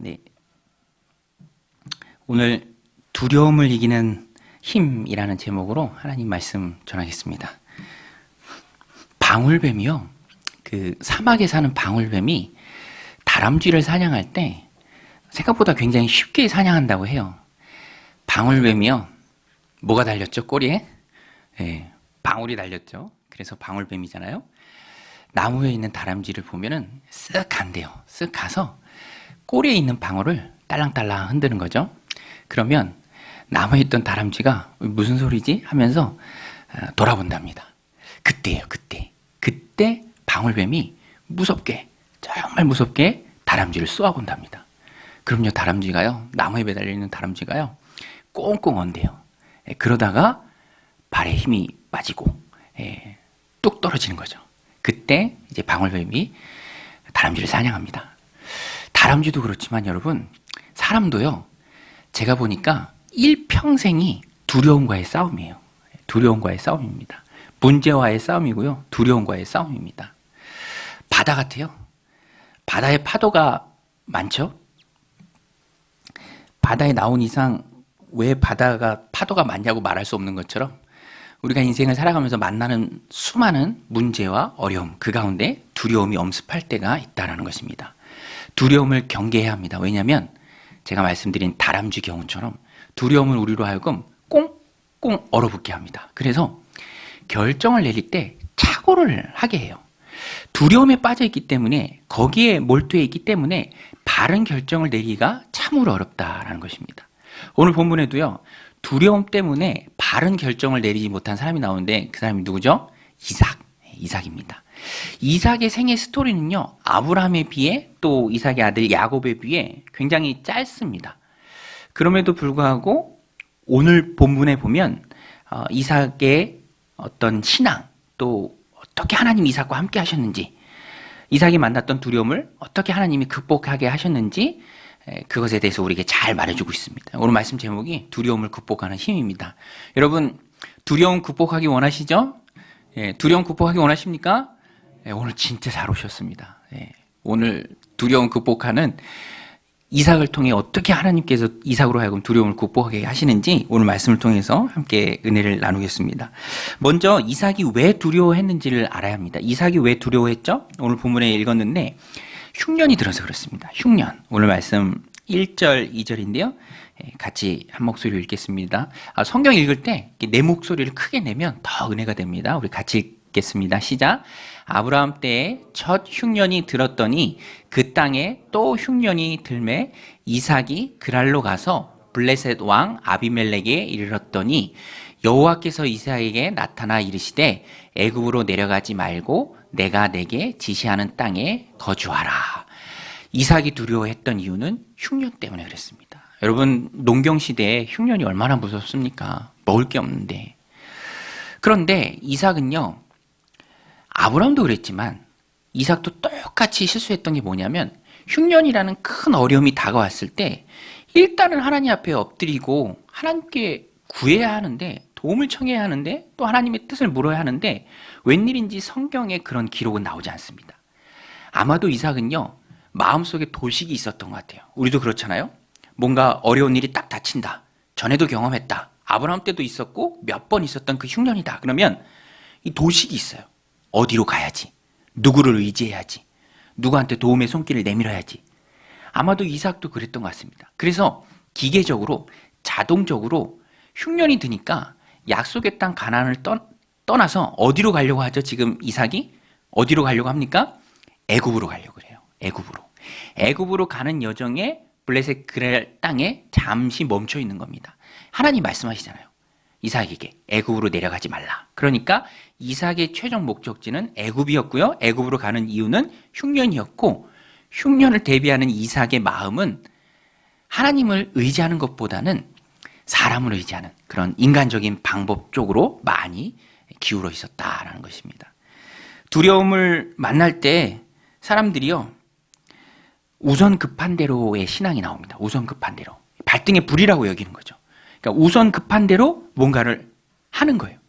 네. 오늘 두려움을 이기는 힘이라는 제목으로 하나님 말씀 전하겠습니다. 방울뱀이요. 그 사막에 사는 방울뱀이 다람쥐를 사냥할 때 생각보다 굉장히 쉽게 사냥한다고 해요. 방울뱀이요. 뭐가 달렸죠? 꼬리에? 네, 방울이 달렸죠. 그래서 방울뱀이잖아요. 나무에 있는 다람쥐를 보면은 쓱 간대요. 쓱 가서 꼬리에 있는 방울을 딸랑딸랑 흔드는 거죠. 그러면 나무에 있던 다람쥐가 무슨 소리지? 하면서 돌아본답니다. 그때예요, 그때. 그때 방울뱀이 무섭게, 정말 무섭게 다람쥐를 쏘아본답니다. 그럼요, 다람쥐가요, 나무에 매달려 있는 다람쥐가요, 꽁꽁 언대요. 그러다가 발에 힘이 빠지고 뚝 떨어지는 거죠. 그때 이제 방울뱀이 다람쥐를 사냥합니다. 다람쥐도 그렇지만 여러분, 사람도요, 제가 보니까 일평생이 두려움과의 싸움이에요. 두려움과의 싸움입니다. 문제와의 싸움이고요. 두려움과의 싸움입니다. 바다 같아요. 바다에 파도가 많죠? 바다에 나온 이상 왜 바다가 파도가 많냐고 말할 수 없는 것처럼 우리가 인생을 살아가면서 만나는 수많은 문제와 어려움, 그 가운데 두려움이 엄습할 때가 있다는 것입니다. 두려움을 경계해야 합니다. 왜냐하면 제가 말씀드린 다람쥐 경우처럼 두려움은 우리로 하여금 꽁꽁 얼어붙게 합니다. 그래서 결정을 내릴 때 착오를 하게 해요. 두려움에 빠져 있기 때문에, 거기에 몰두해 있기 때문에 바른 결정을 내리기가 참으로 어렵다라는 것입니다. 오늘 본문에도요, 두려움 때문에 바른 결정을 내리지 못한 사람이 나오는데 그 사람이 누구죠? 이삭입니다. 이삭의 생애 스토리는요, 아브라함에 비해 또 이삭의 아들 야곱에 비해 굉장히 짧습니다. 그럼에도 불구하고 오늘 본문에 보면 이삭의 어떤 신앙, 또 어떻게 하나님 이삭과 함께 하셨는지, 이삭이 만났던 두려움을 어떻게 하나님이 극복하게 하셨는지, 그것에 대해서 우리에게 잘 말해주고 있습니다. 오늘 말씀 제목이 두려움을 극복하는 힘입니다. 여러분, 두려움 극복하기 원하시죠? 두려움 극복하기 원하십니까? 오늘 진짜 잘 오셨습니다. 오늘 두려움 극복하는 이삭을 통해 어떻게 하나님께서 이삭으로 하여금 두려움을 극복하게 하시는지 오늘 말씀을 통해서 함께 은혜를 나누겠습니다. 먼저 이삭이 왜 두려워했는지를 알아야 합니다. 이삭이 왜 두려워했죠? 오늘 본문에 읽었는데 흉년이 들어서 그렇습니다. 흉년. 오늘 말씀 1절, 2절인데요. 같이 한 목소리로 읽겠습니다. 성경 읽을 때 내 목소리를 크게 내면 더 은혜가 됩니다. 우리 같이 읽겠습니다. 시작. 아브라함 때에 첫 흉년이 들었더니 그 땅에 또 흉년이 들매 이삭이 그랄로 가서 블레셋 왕 아비멜렉에 이르렀더니 여호와께서 이삭에게 나타나 이르시되 애굽으로 내려가지 말고 내가 내게 지시하는 땅에 거주하라. 이삭이 두려워했던 이유는 흉년 때문에 그랬습니다. 여러분, 농경시대에 흉년이 얼마나 무섭습니까? 먹을 게 없는데. 그런데 이삭은요, 아브라함도 그랬지만 이삭도 똑같이 실수했던 게 뭐냐면 흉년이라는 큰 어려움이 다가왔을 때 일단은 하나님 앞에 엎드리고 하나님께 구해야 하는데, 도움을 청해야 하는데, 또 하나님의 뜻을 물어야 하는데 웬일인지 성경에 그런 기록은 나오지 않습니다. 아마도 이삭은요, 마음속에 도식이 있었던 것 같아요. 우리도 그렇잖아요. 뭔가 어려운 일이 딱 닥친다. 전에도 경험했다. 아브라함 때도 있었고 몇 번 있었던 그 흉년이다. 그러면 이 도식이 있어요. 어디로 가야지? 누구를 의지해야지? 누구한테 도움의 손길을 내밀어야지? 아마도 이삭도 그랬던 것 같습니다. 그래서 기계적으로, 자동적으로 흉년이 드니까 약속의 땅 가나안을 떠나서 어디로 가려고 하죠? 지금 이삭이 어디로 가려고 합니까? 애굽으로 가려고 해요. 애굽으로 가는 여정에 블레셋 그랄 땅에 잠시 멈춰 있는 겁니다. 하나님 말씀하시잖아요. 이삭에게 애굽으로 내려가지 말라. 그러니까 이삭의 최종 목적지는 애굽이었고요. 애굽으로 가는 이유는 흉년이었고, 흉년을 대비하는 이삭의 마음은 하나님을 의지하는 것보다는 사람을 의지하는 그런 인간적인 방법 쪽으로 많이 기울어 있었다라는 것입니다. 두려움을 만날 때 사람들이요, 우선 급한 대로의 신앙이 나옵니다. 우선 급한 대로. 발등에 불이라고 여기는 거죠. 그러니까 우선 급한 대로 뭔가를 하는 거예요.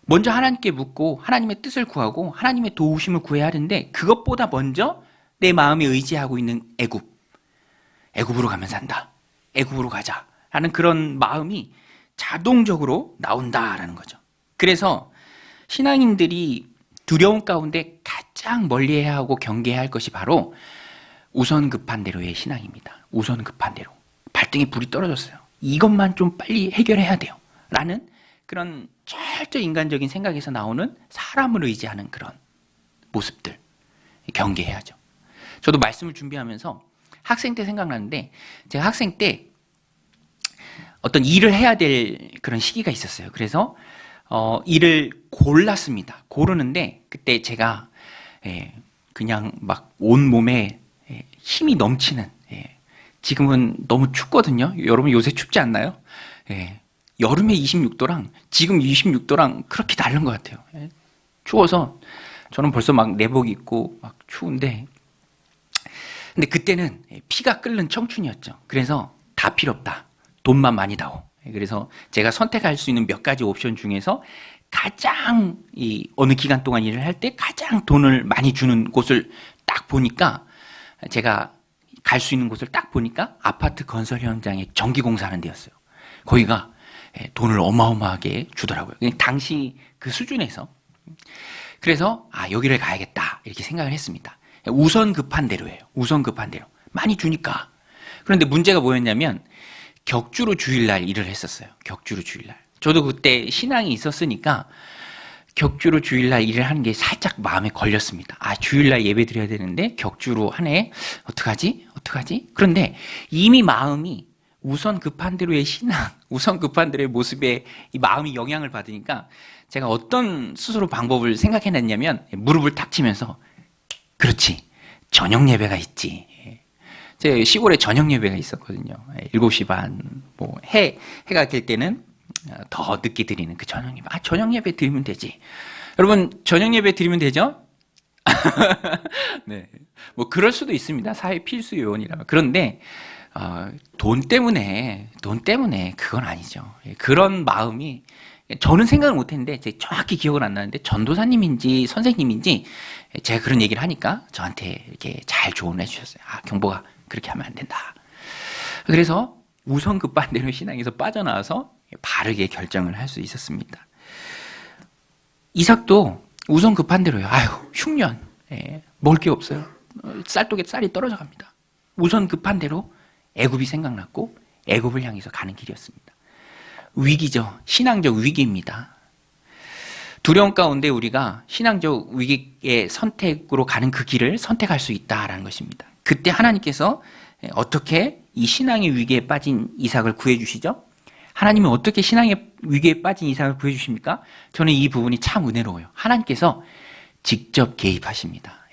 먼저 하나님께 묻고 하나님의 뜻을 구하고 하나님의 도우심을 구해야 하는데 그것보다 먼저 내 마음에 의지하고 있는 애굽, 애굽으로 가면 산다. 애굽으로 가자. 라는 그런 마음이 자동적으로 나온다라는 거죠. 그래서 신앙인들이 두려움 가운데 가장 멀리해야 하고 경계해야 할 것이 바로 우선 급한 대로의 신앙입니다. 우선 급한 대로. 발등에 불이 떨어졌어요. 이것만 좀 빨리 해결해야 돼요. 라는 그런 철저히 인간적인 생각에서 나오는 사람을 의지하는 그런 모습들. 경계해야죠. 저도 말씀을 준비하면서 학생 때 생각나는데, 제가 학생 때 어떤 일을 해야 될 그런 시기가 있었어요. 그래서 일을 골랐습니다. 고르는데 그때 제가 그냥 막 온몸에 힘이 넘치는, 지금은 너무 춥거든요. 여러분 요새 춥지 않나요? 여름에 26도랑 지금 26도랑 그렇게 다른 것 같아요. 추워서 저는 벌써 막 내복 입고 막 추운데, 근데 그때는 피가 끓는 청춘이었죠. 그래서 다 필요 없다. 돈만 많이 다오. 그래서 제가 선택할 수 있는 몇 가지 옵션 중에서 가장 어느 기간 동안 일을 할 때 가장 돈을 많이 주는 곳을 딱 보니까, 제가 갈 수 있는 곳을 딱 보니까 아파트 건설 현장에 전기공사하는 데였어요. 거기가 돈을 어마어마하게 주더라고요. 당시 그 수준에서. 그래서 여기를 가야겠다 이렇게 생각을 했습니다. 우선 급한 대로예요. 우선 급한 대로. 많이 주니까. 그런데 문제가 뭐였냐면 격주로 주일날 일을 했었어요. 격주로 주일날. 저도 그때 신앙이 있었으니까 격주로 주일날 일을 하는 게 살짝 마음에 걸렸습니다. 주일날 예배 드려야 되는데 격주로 하네. 어떡하지? 그런데 이미 마음이 우선 급한 대로의 신앙, 우선 급한 대로의 모습에 이 마음이 영향을 받으니까 제가 어떤 스스로 방법을 생각해냈냐면, 무릎을 탁 치면서, 그렇지, 저녁 예배가 있지. 제 시골에 저녁 예배가 있었거든요. 7시 반, 해가 길 때는 더 늦게 드리는 그 저녁 예배. 저녁 예배 드리면 되지. 여러분, 저녁 예배 드리면 되죠? 네. 그럴 수도 있습니다. 사회 필수 요원이라면. 그런데, 돈 때문에 그건 아니죠. 그런 마음이, 저는 생각을 못 했는데, 정확히 기억은 안 나는데, 전도사님인지 선생님인지, 제가 그런 얘기를 하니까 저한테 이렇게 잘 조언을 해주셨어요. 경보가 그렇게 하면 안 된다. 그래서 우선 급한 대로 신앙에서 빠져나와서 바르게 결정을 할 수 있었습니다. 이삭도 우선 급한 대로요. 흉년. 먹을 게 없어요. 쌀독에 쌀이 떨어져 갑니다. 우선 급한 대로 애굽이 생각났고 애굽을 향해서 가는 길이었습니다. 위기죠. 신앙적 위기입니다. 두려움 가운데 우리가 신앙적 위기의 선택으로 가는 그 길을 선택할 수 있다라는 것입니다. 그때 하나님께서 어떻게 이 신앙의 위기에 빠진 이삭을 구해주시죠? 하나님은 어떻게 신앙의 위기에 빠진 이삭을 구해주십니까? 저는 이 부분이 참 은혜로워요. 하나님께서 직접 개입하십니다.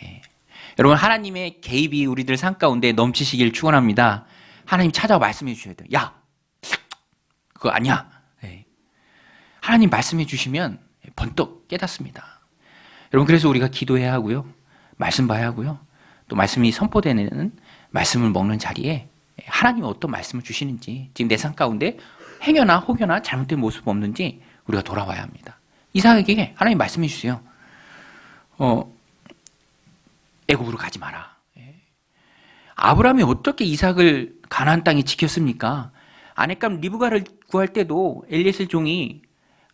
여러분, 하나님의 개입이 우리들 삶 가운데 넘치시길 축원합니다. 하나님 찾아와 말씀해 주셔야 돼요. 야, 그거 아니야. 하나님 말씀해 주시면 번떡 깨닫습니다. 여러분, 그래서 우리가 기도해야 하고요. 말씀 봐야 하고요. 또 말씀이 선포되는 말씀을 먹는 자리에 하나님이 어떤 말씀을 주시는지, 지금 내 삶 가운데 행여나 혹여나 잘못된 모습 없는지 우리가 돌아봐야 합니다. 이삭에게 하나님 말씀해 주세요. 애굽으로 가지 마라. 아브라함이 어떻게 이삭을 가나안 땅에 지켰습니까? 아내감 리브가를 구할 때도 엘리에셀 종이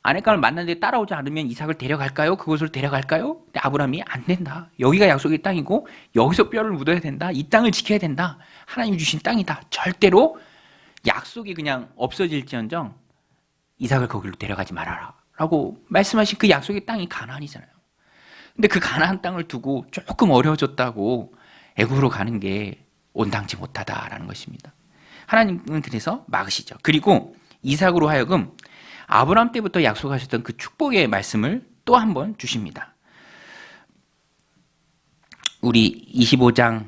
아내감을 만났는데 따라오지 않으면 이삭을 데려갈까요? 그곳으로 데려갈까요? 근데 아브라함이 안 된다. 여기가 약속의 땅이고 여기서 뼈를 묻어야 된다. 이 땅을 지켜야 된다. 하나님 주신 땅이다. 절대로 약속이 그냥 없어질지언정 이삭을 거기로 데려가지 말아라 라고 말씀하신 그 약속의 땅이 가나안이잖아요. 근데 그 가나안 땅을 두고 조금 어려워졌다고 애굽으로 가는 게 온당치 못하다라는 것입니다. 하나님은 그래서 막으시죠. 그리고 이삭으로 하여금 아브라함 때부터 약속하셨던 그 축복의 말씀을 또 한 번 주십니다. 우리 26장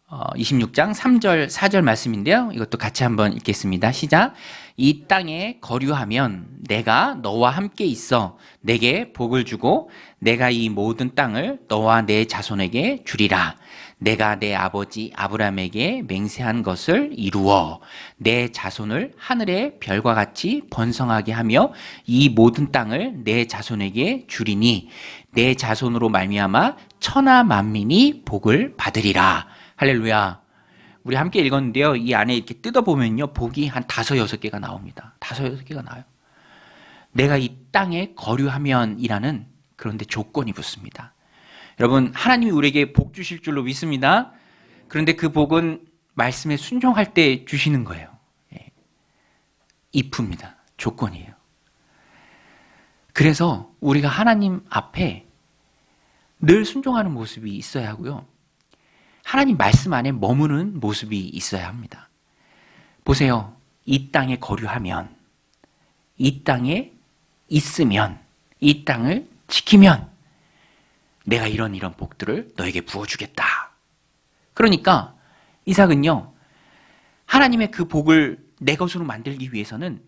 3절 4절 말씀인데요. 이것도 같이 한번 읽겠습니다. 시작. 이 땅에 거류하면 내가 너와 함께 있어 내게 복을 주고 내가 이 모든 땅을 너와 내 자손에게 주리라. 내가 내 아버지 아브라함에게 맹세한 것을 이루어 내 자손을 하늘의 별과 같이 번성하게 하며 이 모든 땅을 내 자손에게 주리니 내 자손으로 말미암아 천하 만민이 복을 받으리라. 할렐루야. 우리 함께 읽었는데요. 이 안에 이렇게 뜯어보면요. 복이 한 5-6개가 나옵니다. 5-6개가 나와요. 내가 이 땅에 거류하면이라는 그런데 조건이 붙습니다. 여러분, 하나님이 우리에게 복 주실 줄로 믿습니다. 그런데 그 복은 말씀에 순종할 때 주시는 거예요. if입니다. 조건이에요. 그래서 우리가 하나님 앞에 늘 순종하는 모습이 있어야 하고요. 하나님 말씀 안에 머무는 모습이 있어야 합니다. 보세요. 이 땅에 거류하면, 이 땅에 있으면, 이 땅을 지키면 내가 이런 복들을 너에게 부어주겠다. 그러니까 이삭은요, 하나님의 그 복을 내 것으로 만들기 위해서는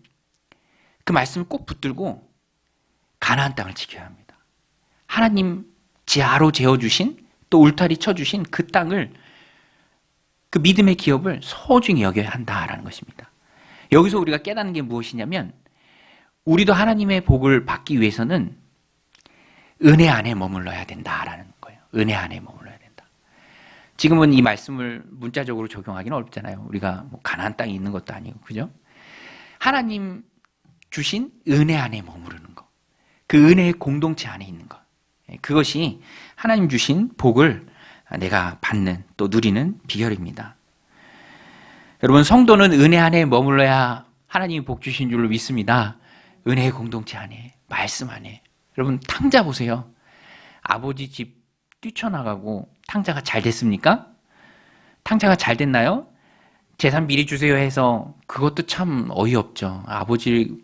그 말씀을 꼭 붙들고 가나안 땅을 지켜야 합니다. 하나님 지하로 재어주신, 또 울타리 쳐주신 그 땅을, 그 믿음의 기업을 소중히 여겨야 한다라는 것입니다. 여기서 우리가 깨닫는 게 무엇이냐면, 우리도 하나님의 복을 받기 위해서는 은혜 안에 머물러야 된다라는 거예요. 은혜 안에 머물러야 된다. 지금은 이 말씀을 문자적으로 적용하기는 어렵잖아요. 우리가 뭐 가나안 땅에 있는 것도 아니고, 그죠? 하나님 주신 은혜 안에 머무르는 것, 그 은혜의 공동체 안에 있는 것, 그것이 하나님 주신 복을 내가 받는, 또 누리는 비결입니다. 여러분, 성도는 은혜 안에 머물러야 하나님이 복 주신 줄로 믿습니다. 은혜의 공동체 안에, 말씀 안에. 여러분, 탕자 보세요. 아버지 집 뛰쳐나가고 탕자가 잘 됐습니까? 탕자가 잘 됐나요? 재산 미리 주세요 해서 그것도 참 어이없죠. 아버지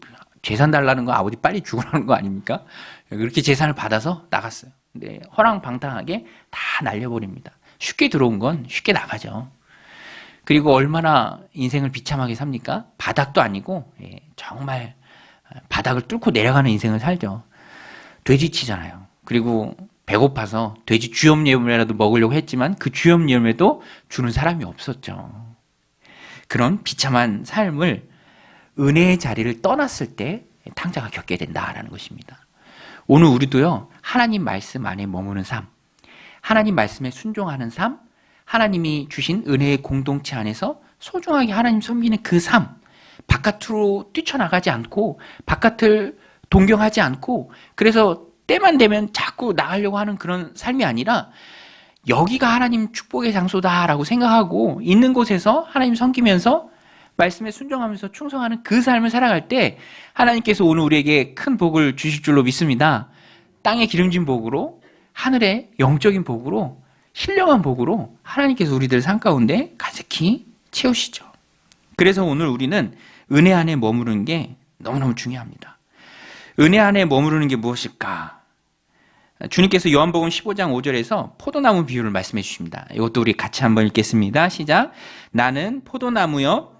재산 달라는 거 아버지 빨리 죽으라는 거 아닙니까? 그렇게 재산을 받아서 나갔어요. 근데 허랑방탕하게 다 날려버립니다. 쉽게 들어온 건 쉽게 나가죠. 그리고 얼마나 인생을 비참하게 삽니까? 바닥도 아니고 정말 바닥을 뚫고 내려가는 인생을 살죠. 돼지치잖아요. 그리고 배고파서 돼지 쥐염염이라도 먹으려고 했지만 그 쥐염염에도 주는 사람이 없었죠. 그런 비참한 삶을 은혜의 자리를 떠났을 때 탕자가 겪게 된다라는 것입니다. 오늘 우리도요, 하나님 말씀 안에 머무는 삶, 하나님 말씀에 순종하는 삶, 하나님이 주신 은혜의 공동체 안에서 소중하게 하나님 섬기는 그 삶, 바깥으로 뛰쳐나가지 않고 바깥을 동경하지 않고, 그래서 때만 되면 자꾸 나가려고 하는 그런 삶이 아니라 여기가 하나님 축복의 장소다라고 생각하고 있는 곳에서 하나님 섬기면서 말씀에 순종하면서 충성하는 그 삶을 살아갈 때 하나님께서 오늘 우리에게 큰 복을 주실 줄로 믿습니다. 땅에 기름진 복으로, 하늘의 영적인 복으로, 신령한 복으로 하나님께서 우리들 삶 가운데 가득히 채우시죠. 그래서 오늘 우리는 은혜 안에 머무르는 게 너무너무 중요합니다. 은혜 안에 머무르는 게 무엇일까? 주님께서 요한복음 15장 5절에서 포도나무 비유를 말씀해 주십니다. 이것도 우리 같이 한번 읽겠습니다. 시작. 나는 포도나무여,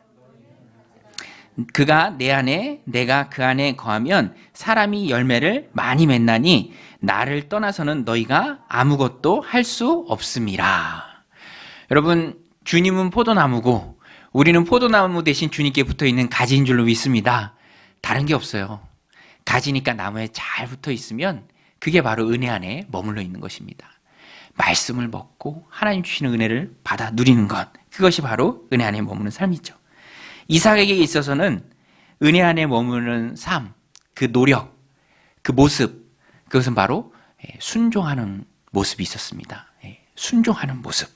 그가 내 안에, 내가 그 안에 거하면 사람이 열매를 많이 맺나니 나를 떠나서는 너희가 아무것도 할 수 없음이라. 여러분, 주님은 포도나무고 우리는 포도나무 대신 주님께 붙어있는 가지인 줄로 믿습니다. 다른 게 없어요. 가지니까 나무에 잘 붙어 있으면 그게 바로 은혜 안에 머물러 있는 것입니다. 말씀을 먹고 하나님 주시는 은혜를 받아 누리는 것, 그것이 바로 은혜 안에 머무는 삶이죠. 이삭에게 있어서는 은혜 안에 머무는 삶, 그 노력, 그 모습, 그것은 바로 순종하는 모습이 있었습니다. 순종하는 모습.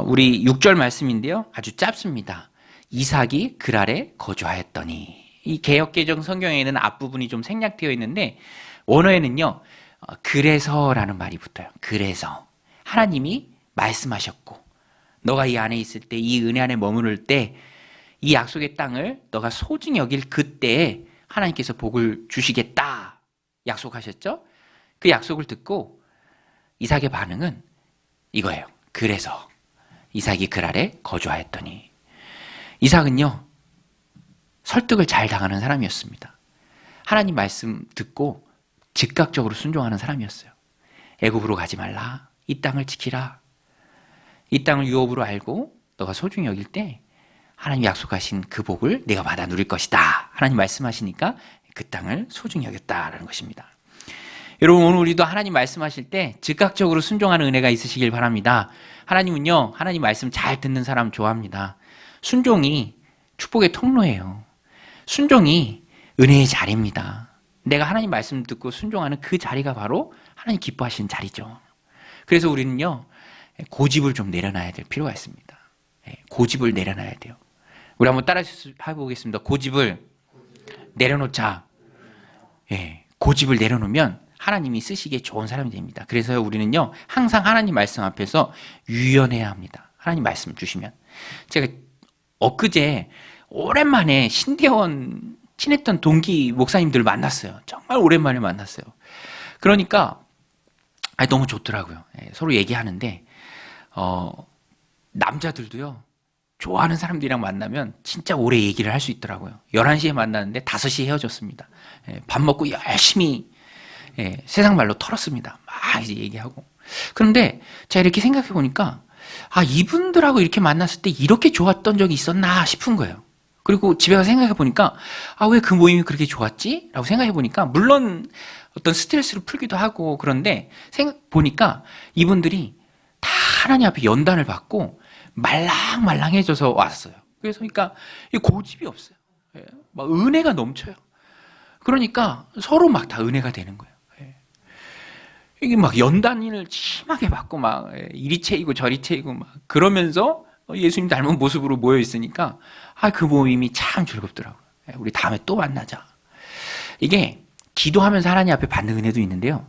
우리 6절 말씀인데요, 아주 짧습니다. 이삭이 글 아래 거주하였더니. 이 개역개정 성경에는 앞부분이 좀 생략되어 있는데 원어에는요, 그래서라는 말이 붙어요. 그래서 하나님이 말씀하셨고, 너가 이 안에 있을 때, 이 은혜 안에 머무를 때, 이 약속의 땅을 너가 소중히 여길 그때에 하나님께서 복을 주시겠다 약속하셨죠? 그 약속을 듣고 이삭의 반응은 이거예요. 그래서 이삭이 글 아래 거주하였더니. 이삭은요, 설득을 잘 당하는 사람이었습니다. 하나님 말씀 듣고 즉각적으로 순종하는 사람이었어요. 애굽으로 가지 말라. 이 땅을 지키라. 이 땅을 유업으로 알고 너가 소중히 여길 때 하나님 약속하신 그 복을 내가 받아 누릴 것이다. 하나님 말씀하시니까 그 땅을 소중히 여겼다라는 것입니다. 여러분, 오늘 우리도 하나님 말씀하실 때 즉각적으로 순종하는 은혜가 있으시길 바랍니다. 하나님은요, 하나님 말씀 잘 듣는 사람 좋아합니다. 순종이 축복의 통로예요. 순종이 은혜의 자리입니다. 내가 하나님 말씀 듣고 순종하는 그 자리가 바로 하나님 기뻐하시는 자리죠. 그래서 우리는요, 고집을 좀 내려놔야 될 필요가 있습니다. 고집을 내려놔야 돼요. 우리 한번 따라 해보겠습니다. 고집을 내려놓자. 고집을 내려놓으면 하나님이 쓰시기에 좋은 사람이 됩니다. 그래서 우리는요, 항상 하나님 말씀 앞에서 유연해야 합니다. 하나님 말씀 주시면. 제가 엊그제 오랜만에 신대원 친했던 동기 목사님들 만났어요. 정말 오랜만에 만났어요. 그러니까 너무 좋더라고요. 서로 얘기하는데 남자들도요, 좋아하는 사람들이랑 만나면 진짜 오래 얘기를 할 수 있더라고요. 11시에 만났는데 5시에 헤어졌습니다. 밥 먹고 열심히 세상 말로 털었습니다. 막 이제 얘기하고. 그런데 제가 이렇게 생각해 보니까 이분들하고 이렇게 만났을 때 이렇게 좋았던 적이 있었나 싶은 거예요. 그리고 집에 가서 생각해 보니까 왜 그 모임이 그렇게 좋았지? 라고 생각해 보니까 물론 어떤 스트레스를 풀기도 하고 그런데 보니까 이분들이 다 하나님 앞에 연단을 받고 말랑말랑해져서 왔어요. 그래서 그러니까 고집이 없어요. 막 은혜가 넘쳐요. 그러니까 서로 막 다 은혜가 되는 거예요. 이게 막 연단을 심하게 받고 막 이리 채이고 저리 채이고 막 그러면서 예수님 닮은 모습으로 모여 있으니까 그 모임이 참 즐겁더라고요. 우리 다음에 또 만나자. 이게 기도하면서 하나님 앞에 받는 은혜도 있는데요.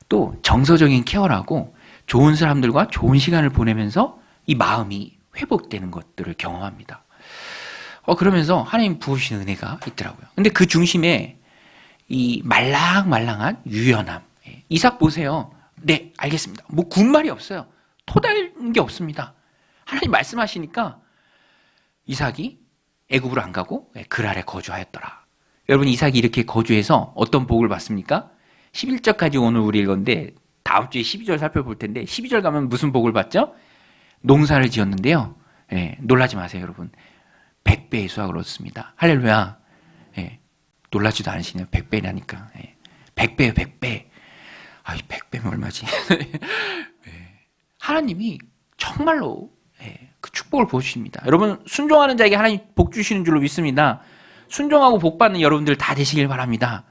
또 정서적인 케어라고 좋은 사람들과 좋은 시간을 보내면서 이 마음이 회복되는 것들을 경험합니다. 그러면서 하나님 부으시는 은혜가 있더라고요. 근데 그 중심에 이 말랑말랑한 유연함. 이삭 보세요. 네, 알겠습니다. 뭐 군말이 없어요. 토달는 게 없습니다. 하나님 말씀하시니까 이삭이 애굽으로 안 가고 그랄에 거주하였더라. 여러분, 이삭이 이렇게 거주해서 어떤 복을 받습니까? 11절까지 오늘 우리 읽었는데 다음 주에 12절 살펴볼 텐데 12절 가면 무슨 복을 받죠? 농사를 지었는데요. 놀라지 마세요, 여러분. 100배의 수확을 얻습니다. 할렐루야. 놀라지도 않으시네요. 100배라니까. 100배요, 100배. 100배면 얼마지? 하나님이 정말로 그 축복을 보여주십니다. 여러분, 순종하는 자에게 하나님 복 주시는 줄로 믿습니다. 순종하고 복 받는 여러분들 다 되시길 바랍니다.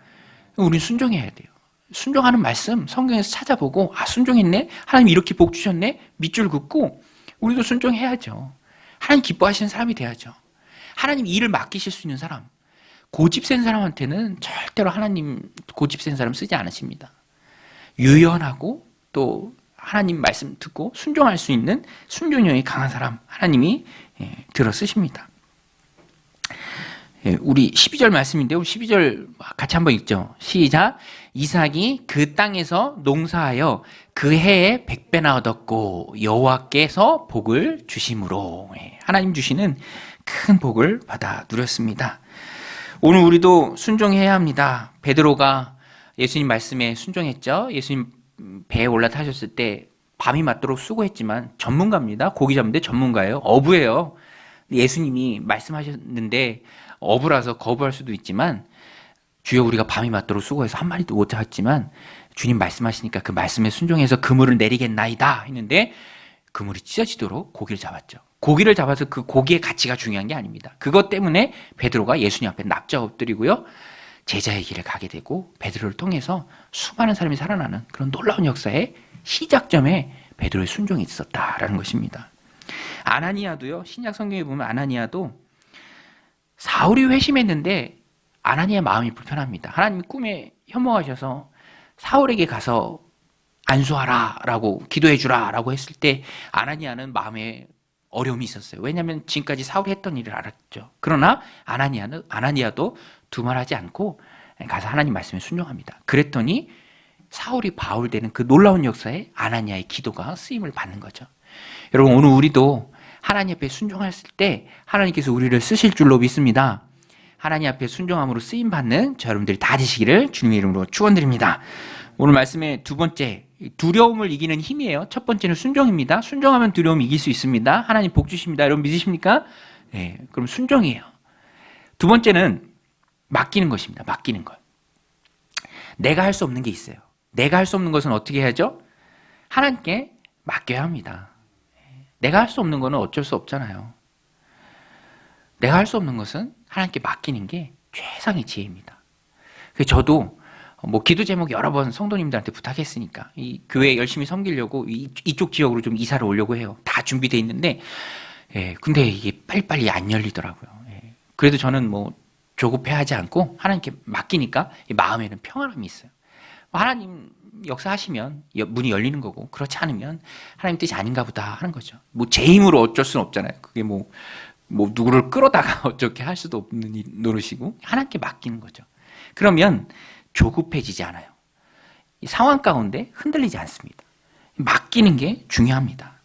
우리는 순종해야 돼요. 순종하는 말씀 성경에서 찾아보고 순종했네? 하나님 이렇게 복 주셨네? 밑줄 긋고 우리도 순종해야죠. 하나님 기뻐하시는 사람이 돼야죠. 하나님 일을 맡기실 수 있는 사람, 고집 센 사람한테는 절대로 하나님 고집 센 사람 쓰지 않으십니다. 유연하고 또 하나님 말씀 듣고 순종할 수 있는 순종력이 강한 사람 하나님이 들어 쓰십니다. 우리 12절 말씀인데 우리 12절 같이 한번 읽죠. 시작. 이삭이 그 땅에서 농사하여 그 해에 100배나 얻었고 여호와께서 복을 주심으로 하나님 주시는 큰 복을 받아 누렸습니다. 오늘 우리도 순종해야 합니다. 베드로가 예수님 말씀에 순종했죠. 예수님 배에 올라타셨을 때 밤이 맞도록 수고했지만 전문가입니다. 고기 잡는데 전문가예요. 어부예요. 예수님이 말씀하셨는데 어부라서 거부할 수도 있지만 주여 우리가 밤이 맞도록 수고해서 한 마리도 못 잡았지만 주님 말씀하시니까 그 말씀에 순종해서 그물을 내리겠나이다 했는데 그물이 찢어지도록 고기를 잡았죠. 고기를 잡아서 그 고기의 가치가 중요한 게 아닙니다. 그것 때문에 베드로가 예수님 앞에 납작 엎드리고요. 제자의 길을 가게 되고 베드로를 통해서 수많은 사람이 살아나는 그런 놀라운 역사의 시작점에 베드로의 순종이 있었다라는 것입니다. 아나니아도요. 신약 성경에 보면 아나니아도 사울이 회심했는데 아나니아 마음이 불편합니다. 하나님이 꿈에 현몽하셔서 사울에게 가서 안수하라 라고 기도해 주라 라고 했을 때 아나니아는 마음에 어려움이 있었어요. 왜냐하면 지금까지 사울이 했던 일을 알았죠. 그러나 아나니아도 두말하지 않고 가서 하나님 말씀에 순종합니다. 그랬더니 사울이 바울 되는 그 놀라운 역사에 아나니아의 기도가 쓰임을 받는 거죠. 여러분, 오늘 우리도 하나님 앞에 순종했을 때 하나님께서 우리를 쓰실 줄로 믿습니다. 하나님 앞에 순종함으로 쓰임 받는 저 여러분들이 다 되시기를 주님의 이름으로 축원드립니다. 오늘 말씀의 두 번째, 두려움을 이기는 힘이에요. 첫 번째는 순종입니다. 순종하면 두려움 이길 수 있습니다. 하나님 복 주십니다. 여러분 믿으십니까? 네, 그럼 순종이에요. 두 번째는 맡기는 것입니다. 맡기는 것. 내가 할 수 없는 게 있어요. 내가 할 수 없는 것은 어떻게 해야죠? 하나님께 맡겨야 합니다. 내가 할 수 없는 것은 어쩔 수 없잖아요. 내가 할 수 없는 것은 하나님께 맡기는 게 최상의 지혜입니다. 그래서 저도 뭐 기도 제목 여러 번 성도님들한테 부탁했으니까 이 교회 열심히 섬기려고 이쪽 지역으로 좀 이사를 오려고 해요. 다 준비돼 있는데 근데 이게 빨리빨리 안 열리더라고요. 그래도 저는 뭐 조급해하지 않고 하나님께 맡기니까 마음에는 평안함이 있어요. 하나님 역사하시면 문이 열리는 거고, 그렇지 않으면 하나님 뜻이 아닌가 보다 하는 거죠. 뭐 제 힘으로 어쩔 수는 없잖아요. 그게 뭐 누구를 끌어다가 어떻게 할 수도 없는 노릇이고, 하나님께 맡기는 거죠. 그러면 조급해지지 않아요. 이 상황 가운데 흔들리지 않습니다. 맡기는 게 중요합니다.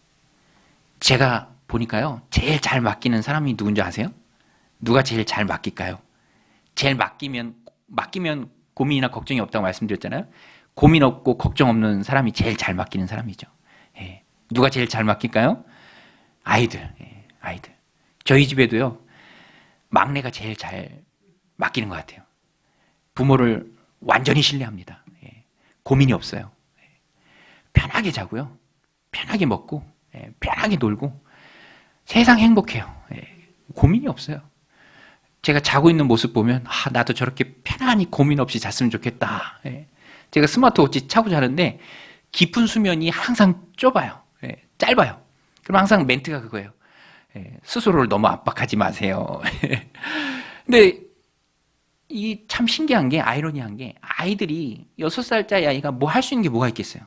제가 보니까요, 제일 잘 맡기는 사람이 누군지 아세요? 누가 제일 잘 맡길까요? 제일 맡기면 고민이나 걱정이 없다고 말씀드렸잖아요. 고민 없고 걱정 없는 사람이 제일 잘 맡기는 사람이죠. 누가 제일 잘 맡길까요? 아이들. 아이들. 저희 집에도요, 막내가 제일 잘 맡기는 것 같아요. 부모를 완전히 신뢰합니다. 고민이 없어요. 편하게 자고요. 편하게 먹고, 편하게 놀고, 세상 행복해요. 고민이 없어요. 제가 자고 있는 모습 보면 나도 저렇게 편안히 고민 없이 잤으면 좋겠다. 제가 스마트워치 차고 자는데 깊은 수면이 항상 좁아요. 짧아요. 그럼 항상 멘트가 그거예요. 스스로를 너무 압박하지 마세요. 근데 이 참 신기한 게, 아이러니한 게, 아이들이 6살짜리 아이가 뭐 할 수 있는 게 뭐가 있겠어요?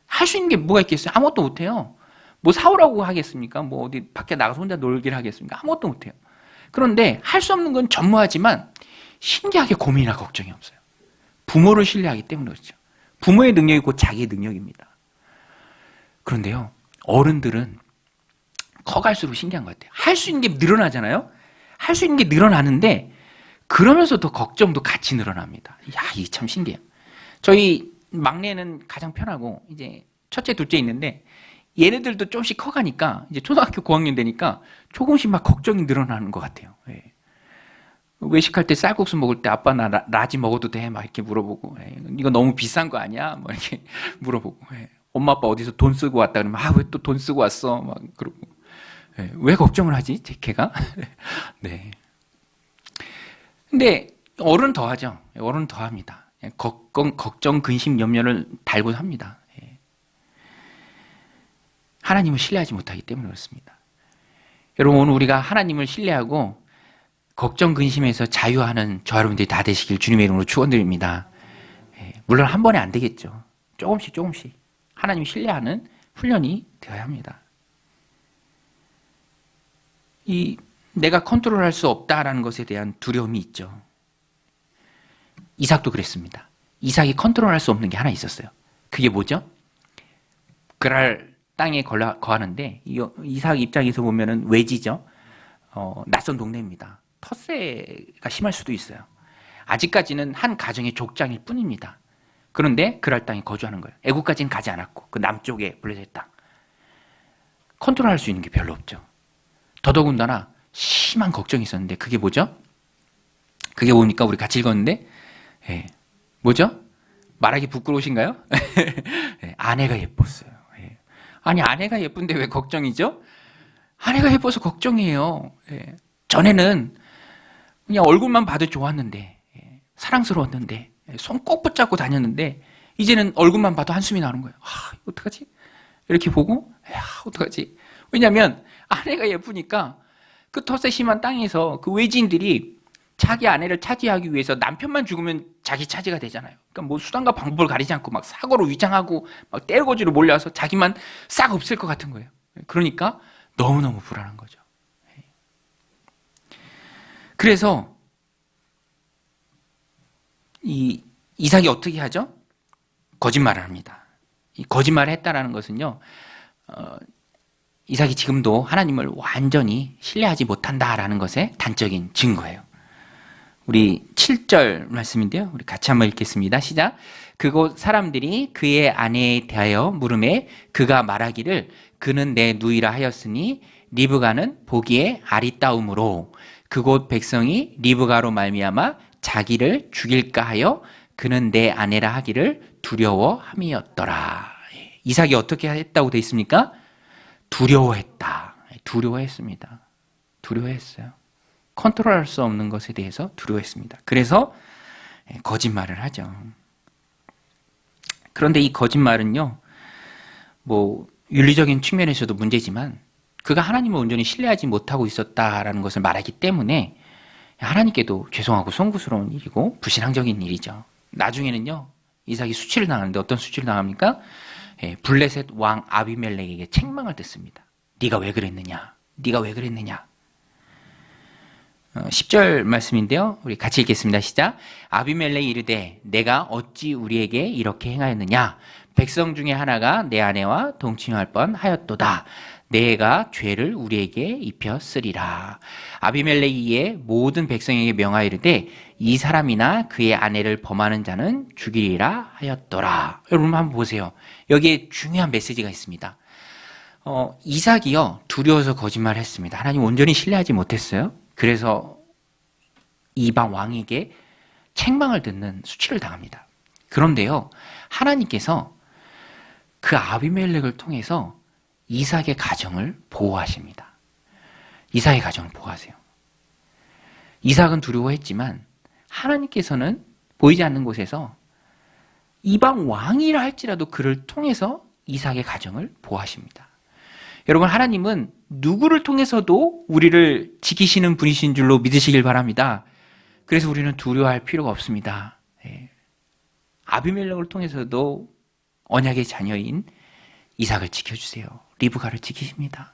할 수 있는 게 뭐가 있겠어요? 아무것도 못해요. 뭐 사오라고 하겠습니까? 뭐 어디 밖에 나가서 혼자 놀기를 하겠습니까? 아무것도 못해요. 그런데 할 수 없는 건 전무하지만 신기하게 고민이나 걱정이 없어요. 부모를 신뢰하기 때문에 그렇죠. 부모의 능력이 곧 자기의 능력입니다. 그런데요, 어른들은 커갈수록 신기한 것 같아요. 할 수 있는 게 늘어나잖아요. 할 수 있는 게 늘어나는데 그러면서 더 걱정도 같이 늘어납니다. 이게 참 신기해요. 저희 막내는 가장 편하고 이제 첫째, 둘째 있는데 얘네들도 조금씩 커가니까 이제 초등학교 고학년 되니까 조금씩 막 걱정이 늘어나는 것 같아요. 외식할 때 쌀국수 먹을 때 아빠 나 라지 먹어도 돼? 막 이렇게 물어보고, 이거 너무 비싼 거 아니야? 뭐 이렇게 물어보고, 엄마 아빠 어디서 돈 쓰고 왔다 그러면 왜 또 돈 쓰고 왔어? 막 그러고, 왜 걱정을 하지? 걔가? 네. 근데 어른 더 하죠. 어른 더 합니다. 걱정, 근심, 염려를 달고 삽니다. 하나님을 신뢰하지 못하기 때문에 그렇습니다. 여러분, 오늘 우리가 하나님을 신뢰하고 걱정, 근심에서 자유하는 저 여러분들이 다 되시길 주님의 이름으로 축원드립니다. 물론 한 번에 안 되겠죠. 조금씩 하나님 신뢰하는 훈련이 되어야 합니다. 내가 컨트롤할 수 없다라는 것에 대한 두려움이 있죠. 이삭도 그랬습니다. 이삭이 컨트롤할 수 없는 게 하나 있었어요. 그게 뭐죠? 그랄 땅에 거하는데 이삭 입장에서 보면은 외지죠. 낯선 동네입니다. 텃세가 심할 수도 있어요. 아직까지는 한 가정의 족장일 뿐입니다. 그런데 그랄 땅에 거주하는 거예요. 애국까지는 가지 않았고 그 남쪽에 블레셋 땅. 컨트롤할 수 있는 게 별로 없죠. 더더군다나 심한 걱정이 있었는데 그게 뭐죠? 그게 뭡니까? 우리 같이 읽었는데 뭐죠? 말하기 부끄러우신가요? 아내가 예뻤어요. 아니, 아내가 예쁜데 왜 걱정이죠? 아내가 예뻐서 걱정이에요. 전에는 그냥 얼굴만 봐도 좋았는데, 사랑스러웠는데, 손 꼭 붙잡고 다녔는데, 이제는 얼굴만 봐도 한숨이 나는 거예요. 어떡하지? 이렇게 보고, 어떡하지? 왜냐면 아내가 예쁘니까 그 텃세 심한 땅에서 그 외지인들이 자기 아내를 차지하기 위해서 남편만 죽으면 자기 차지가 되잖아요. 그러니까 뭐 수단과 방법을 가리지 않고 막 사고로 위장하고 막 떼거지로 몰려와서 자기만 싹 없앨 것 같은 거예요. 그러니까 너무너무 불안한 거죠. 그래서 이 이삭이 어떻게 하죠? 거짓말을 합니다. 이 거짓말을 했다라는 것은요, 이삭이 지금도 하나님을 완전히 신뢰하지 못한다라는 것의 단적인 증거예요. 우리 7절 말씀인데요. 우리 같이 한번 읽겠습니다. 시작. 그곳 사람들이 그의 아내에 대하여 물음에 그가 말하기를 그는 내 누이라 하였으니 리브가는 보기에 아리따움으로 그곳 백성이 리브가로 말미암아 자기를 죽일까 하여 그는 내 아내라 하기를 두려워함이었더라. 이삭이 어떻게 했다고 돼 있습니까? 두려워했다. 두려워했습니다. 두려워했어요. 컨트롤할 수 없는 것에 대해서 두려워했습니다. 그래서 거짓말을 하죠. 그런데 이 거짓말은요, 윤리적인 측면에서도 문제지만 그가 하나님을 온전히 신뢰하지 못하고 있었다라는 것을 말하기 때문에 하나님께도 죄송하고 송구스러운 일이고 불신앙적인 일이죠. 나중에는요, 이삭이 수치를 당하는데 어떤 수치를 당합니까? 블레셋 왕 아비멜렉에게 책망을 듣습니다. 네가 왜 그랬느냐? 네가 왜 그랬느냐? 10절 말씀인데요. 우리 같이 읽겠습니다. 시작. 아비멜렉이 이르되 내가 어찌 우리에게 이렇게 행하였느냐? 백성 중에 하나가 내 아내와 동침할 뻔하였도다. 내가 죄를 우리에게 입혔으리라. 아비멜렉이 이에 모든 백성에게 명하여 이르되 이 사람이나 그의 아내를 범하는 자는 죽이리라 하였더라. 여러분 한번 보세요. 여기에 중요한 메시지가 있습니다. 이삭이요, 두려워서 거짓말을 했습니다. 하나님 온전히 신뢰하지 못했어요. 그래서 이방 왕에게 책망을 듣는 수치를 당합니다. 그런데요, 하나님께서 그 아비멜렉을 통해서 이삭의 가정을 보호하십니다. 이삭의 가정을 보호하세요. 이삭은 두려워했지만 하나님께서는 보이지 않는 곳에서 이방 왕이라 할지라도 그를 통해서 이삭의 가정을 보호하십니다. 여러분, 하나님은 누구를 통해서도 우리를 지키시는 분이신 줄로 믿으시길 바랍니다. 그래서 우리는 두려워할 필요가 없습니다. 아비멜렉을 통해서도 언약의 자녀인 이삭을 지켜주세요. 리브가를 지키십니다.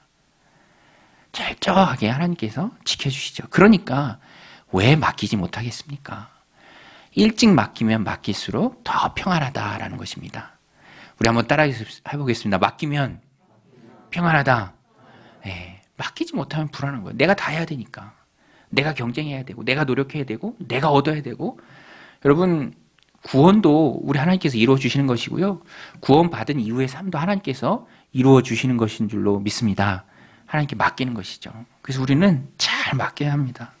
철저하게 하나님께서 지켜주시죠. 그러니까 왜 맡기지 못하겠습니까? 일찍 맡기면 맡길수록 더 평안하다라는 것입니다. 우리 한번 따라 해보겠습니다. 맡기면 평안하다. 맡기지 못하면 불안한 거예요. 내가 다 해야 되니까. 내가 경쟁해야 되고, 내가 노력해야 되고, 내가 얻어야 되고. 여러분, 구원도 우리 하나님께서 이루어 주시는 것이고요. 구원 받은 이후의 삶도 하나님께서 이루어 주시는 것인 줄로 믿습니다. 하나님께 맡기는 것이죠. 그래서 우리는 잘 맡겨야 합니다.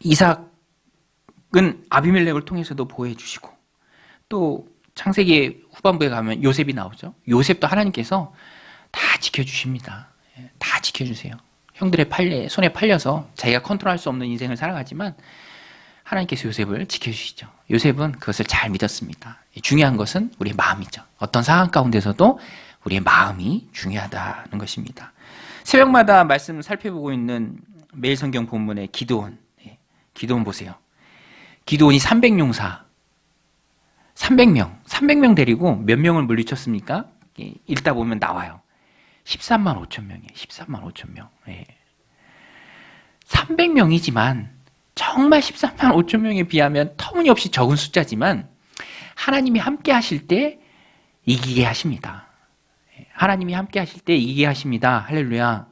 이삭은 아비멜렉을 통해서도 보호해 주시고, 또 창세기 후반부에 가면 요셉이 나오죠. 요셉도 하나님께서 다 지켜주십니다. 다 지켜주세요. 형들의 손에 팔려서 자기가 컨트롤할 수 없는 인생을 살아가지만 하나님께서 요셉을 지켜주시죠. 요셉은 그것을 잘 믿었습니다. 중요한 것은 우리의 마음이죠. 어떤 상황 가운데서도 우리의 마음이 중요하다는 것입니다. 새벽마다 말씀을 살펴보고 있는 매일 성경 본문의 기드온. 기드온 보세요. 기드온이 300용사, 300명 데리고 몇 명을 물리쳤습니까? 읽다 보면 나와요. 13만 5천 명이에요. 13만 5천 명. 300명이지만 정말 13만 5천 명에 비하면 터무니없이 적은 숫자지만 하나님이 함께 하실 때 이기게 하십니다. 하나님이 함께 하실 때 이기게 하십니다. 할렐루야.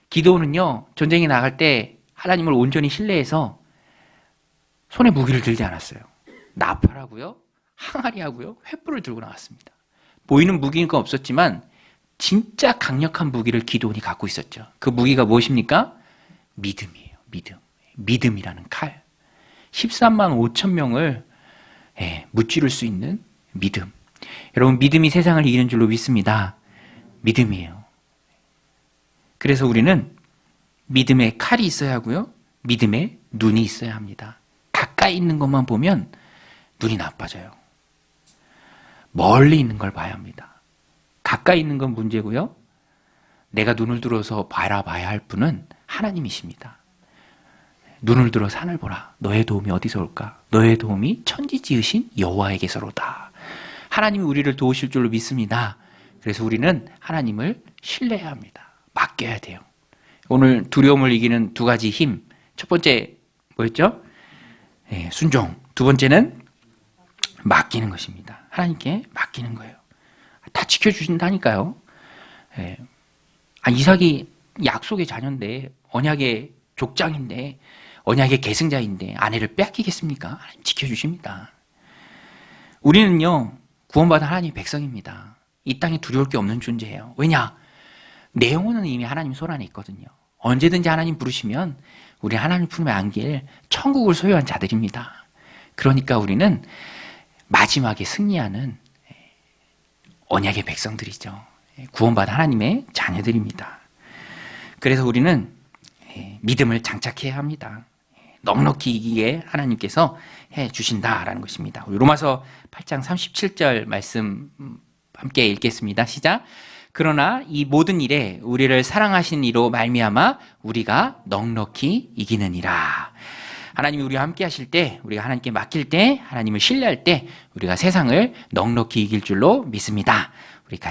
기드온은요, 전쟁에 나갈 때 하나님을 온전히 신뢰해서 손에 무기를 들지 않았어요. 나팔하고요, 항아리하고요, 횃불을 들고 나왔습니다. 보이는 무기가 없었지만 진짜 강력한 무기를 기드온이 갖고 있었죠. 그 무기가 무엇입니까? 믿음이에요. 믿음이라는 칼. 13만 5천 명을 무찌를 수 있는 믿음. 여러분, 믿음이 세상을 이기는 줄로 믿습니다. 믿음이에요. 그래서 우리는 믿음의 칼이 있어야 하고요, 믿음의 눈이 있어야 합니다. 가까이 있는 것만 보면 눈이 나빠져요. 멀리 있는 걸 봐야 합니다. 가까이 있는 건 문제고요, 내가 눈을 들어서 바라봐야 할 분은 하나님이십니다. 눈을 들어 산을 보라. 너의 도움이 어디서 올까? 너의 도움이 천지 지으신 여호와에게서로다. 하나님이 우리를 도우실 줄로 믿습니다. 그래서 우리는 하나님을 신뢰해야 합니다. 맡겨야 돼요. 오늘 두려움을 이기는 두 가지 힘. 첫 번째 뭐였죠? 순종. 두 번째는 맡기는 것입니다. 하나님께 맡기는 거예요. 다 지켜주신다니까요. 이삭이 약속의 자녀인데, 언약의 족장인데, 언약의 계승자인데 아내를 빼앗기겠습니까? 하나님 지켜주십니다. 우리는요, 구원받은 하나님의 백성입니다. 이 땅에 두려울 게 없는 존재예요. 왜냐? 내 영혼은 이미 하나님 손 안에 있거든요. 언제든지 하나님 부르시면 우리 하나님 품에 안길 천국을 소유한 자들입니다. 그러니까 우리는 마지막에 승리하는 언약의 백성들이죠. 구원받은 하나님의 자녀들입니다. 그래서 우리는 믿음을 장착해야 합니다. 넉넉히 이기게 하나님께서 해 주신다라는 것입니다. 우리 로마서 8장 37절 말씀 함께 읽겠습니다. 시작. 그러나 이 모든 일에 우리를 사랑하신 이로 말미암아 우리가 넉넉히 이기느니라. 하나님이 우리와 함께 하실 때, 우리가 하나님께 맡길 때, 하나님을 신뢰할 때 우리가 세상을 넉넉히 이길 줄로 믿습니다. 우리